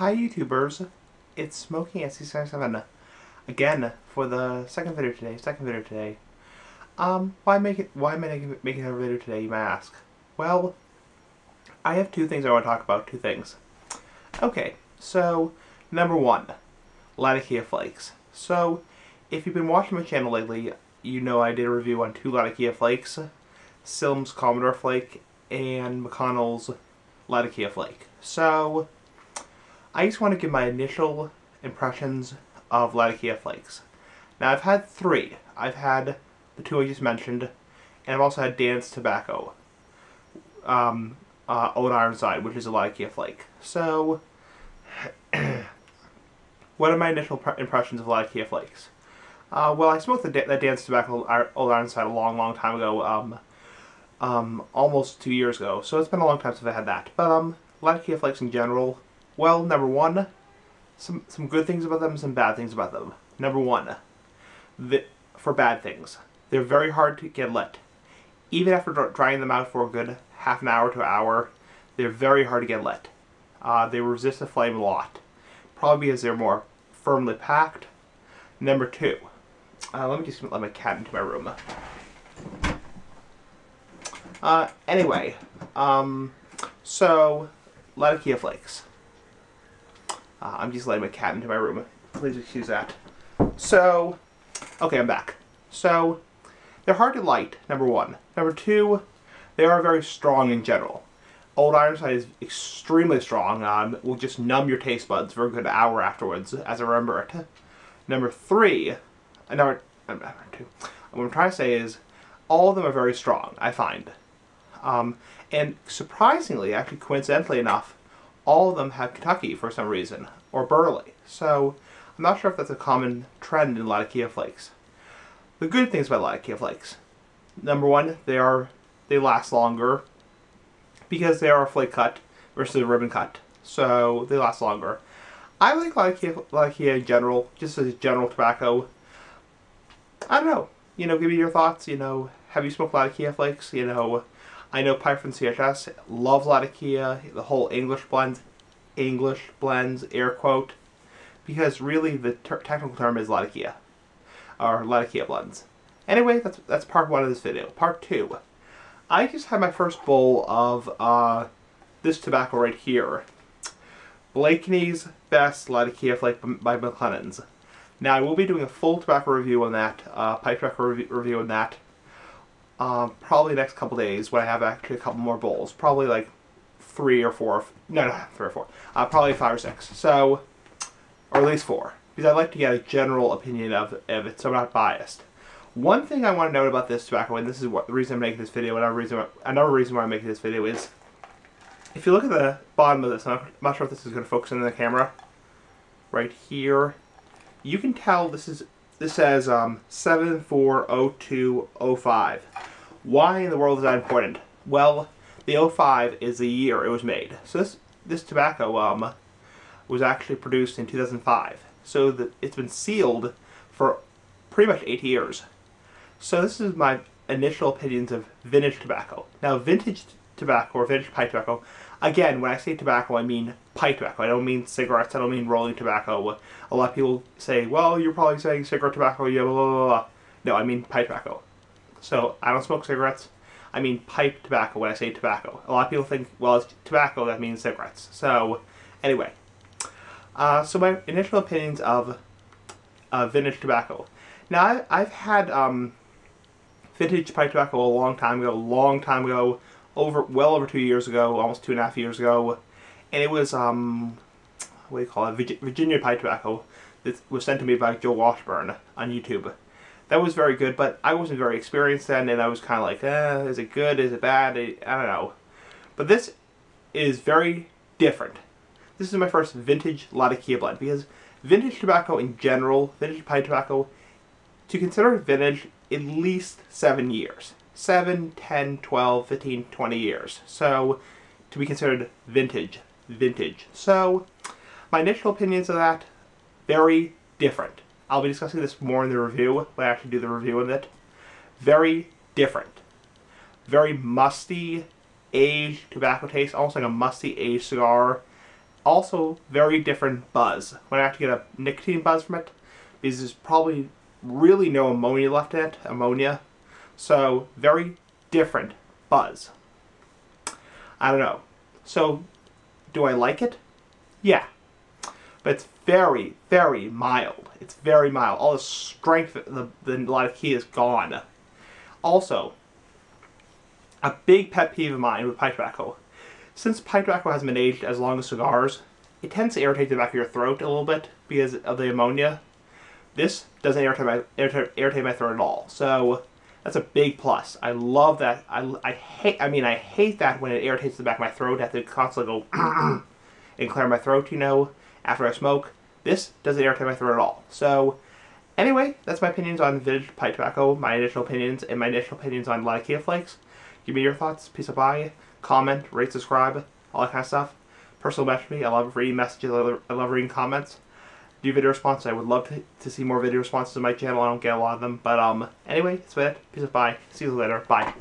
Hi YouTubers, it's Smoking SC77 again for the second video today. Why am I making another video today, you may ask? Well, I have two things I want to talk about, Okay, so number one, Latakia Flakes. So, if you've been watching my channel lately, you know I did a review on two Latakia Flakes, Silm's Commodore Flake and McConnell's Latakia Flake. So, I just want to give my initial impressions of Latakia Flakes. Now, I've had three. I've had the two I just mentioned, and I've also had Dan's Tobacco, Old Ironside, which is a Latakia Flake. So, what are my initial impressions of Latakia Flakes? Well, I smoked that Dan's Tobacco Old Ironside a long time ago, almost 2 years ago, so it's been a long time since I had that. But, Latakia Flakes in general, well, number one, some good things about them, some bad things about them. Number one, for bad things, they're very hard to get lit. Even after drying them out for a good half an hour to an hour, they're very hard to get lit. They resist the flame a lot, probably because they're more firmly packed. Number two, let me just let my cat into my room. Anyway, so, Latakia Flakes. I'm just letting my cat into my room. Please excuse that. So, okay, I'm back. So, they're hard to light, number one. Number two, they are very strong in general. Old Ironside is extremely strong. Will just numb your taste buds for a good hour afterwards, as I remember it. Number three, number two, what I'm trying to say is, all of them are very strong, I find. And surprisingly, actually coincidentally enough, all of them have Kentucky for some reason, or Burley. So, I'm not sure if that's a common trend in Latakia Flakes. The good things about Latakia Flakes. Number one, they last longer because they are a flake cut versus a ribbon cut. So, they last longer. I like Latakia in general, just as a general tobacco. I don't know. Give me your thoughts. Have you smoked Latakia Flakes? I know Pipe from CHS loves Latakia, the whole English blends, air quote, because really the technical term is Latakia, or Latakia blends. Anyway, that's part one of this video. Part two, I just had my first bowl of this tobacco right here, Blakeney's Best Latakia Flake by McLennan's. Now I will be doing a full tobacco review on that, pipe tobacco review on that. Probably next couple days when I have actually a couple more bowls. Probably like 3 or 4. No, 3 or 4. Probably 5 or 6. So, or at least 4. Because I'd like to get a general opinion of it, so I'm not biased. One thing I want to note about this tobacco, and this is the reason I'm making this video, another reason why I'm making this video is, if you look at the bottom of this, I'm not sure if this is going to focus in the camera, right here, you can tell this says 740205. Why in the world is that important? Well, the 05 is the year it was made. So this tobacco was actually produced in 2005. So it's been sealed for pretty much 8 years. So this is my initial opinions of vintage tobacco. Now, vintage tobacco or vintage pipe tobacco, again, when I say tobacco, I mean pipe tobacco. I don't mean cigarettes. I don't mean rolling tobacco. A lot of people say, well, you're probably saying cigarette tobacco, yeah, blah, blah, blah, blah. No, I mean pipe tobacco. So, I don't smoke cigarettes. I mean pipe tobacco when I say tobacco. A lot of people think, well, it's tobacco, that means cigarettes. So, anyway. So my initial opinions of vintage tobacco. Now, I've had vintage pipe tobacco a long time ago, well over 2 years ago, almost 2.5 years ago. And it was, what do you call it, Virginia pipe tobacco that was sent to me by Joe Washburn on YouTube. That was very good, but I wasn't very experienced then, and I was kind of like, is it good, is it bad, I don't know. But this is very different. This is my first vintage Latakia blend, because vintage tobacco in general, vintage pipe tobacco, to consider vintage, at least 7 years. 7, 10, 12, 15, 20 years. So, to be considered vintage. So, my initial opinions of that, very different. I'll be discussing this more in the review, when I actually do the review of it. Very different. Very musty, aged tobacco taste, almost like a musty aged cigar. also very different buzz. When I have to get a nicotine buzz from it, because there's probably really no ammonia left in it, so very different buzz. I don't know. So, do I like it? Yeah. But it's very, very mild. It's very mild. All the strength of the Latakia is gone. Also, a big pet peeve of mine with pipe tobacco. Since pipe tobacco hasn't been aged as long as cigars, it tends to irritate the back of your throat a little bit because of the ammonia. This doesn't irritate my throat at all. So that's a big plus. I love that. I hate that when it irritates the back of my throat. I have to constantly go and clear my throat, after I smoke. This doesn't irritate my throat at all. So anyway, that's my opinions on vintage pipe tobacco, my initial opinions, and my initial opinions on Latakia Flakes. Give me your thoughts. Peace of bye. Comment, rate, subscribe, all that kind of stuff. Personal message me. I love reading messages. I love reading comments. Do video responses. I would love to see more video responses on my channel. I don't get a lot of them. But anyway, that's it. Peace of bye. See you later. Bye.